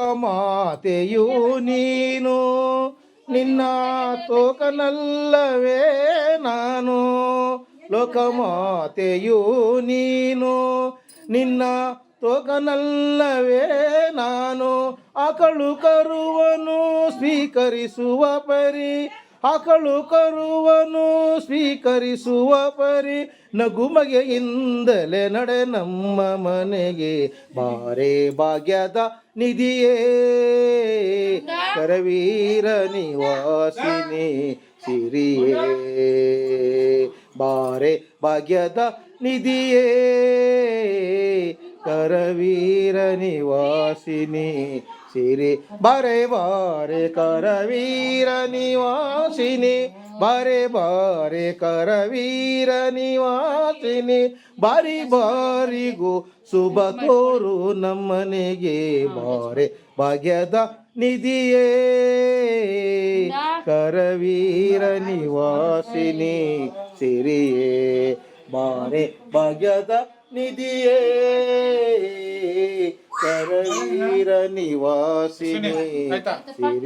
ಲೋಕಮಾತೆಯು ನೀನು ನಿನ್ನ ತೋಕನಲ್ಲವೇ ನಾನು ಲೋಕಮಾತೆಯು ನೀನು ನಿನ್ನ ತೋಕನಲ್ಲವೇ ನಾನು ಆಕಳು ಕರುವನು ಸ್ವೀಕರಿಸುವ ಪರಿ ಆಕಳು ಕರುವನು ಸ್ವೀಕರಿಸುವ ಪರಿ ನಗುಮಗೆಯಿಂದಲೇ ನಡೆ ನಮ್ಮ ಮನೆಗೆ ಬಾರೆ ಭಾಗ್ಯದ ನಿಧಿಯೇ ಕರವೀರ ನಿವಾಸಿನಿ ಸಿರಿಯೇ ಬಾರೆ ಭಾಗ್ಯದ ನಿಧಿಯೇ ಕರವೀರ ನಿವಾಸಿನಿ ಸಿರಿ ಬಾರೆ ಬಾರೆ ಕರವೀರ ನಿವಾಸಿನಿ ಬಾರೆ ಬಾರೆ ಕರವೀರ ನಿವಾಸಿನಿ ಬಾರಿ ಬಾರಿಗೂ ಶುಭ ತೋರು ನಮ್ಮನೆಗೆ ಬಾರೆ ಭಾಗ್ಯದ ನಿಧಿಯೇ ಕರವೀರ ನಿವಾಸಿನಿ ಸಿರಿಯೇ ಬಾರೆ ಭಾಗ್ಯದ ನಿಧಿಯೇ ಕರವೀರ ನಿವಾಸಿನಿ ಸಿರಿ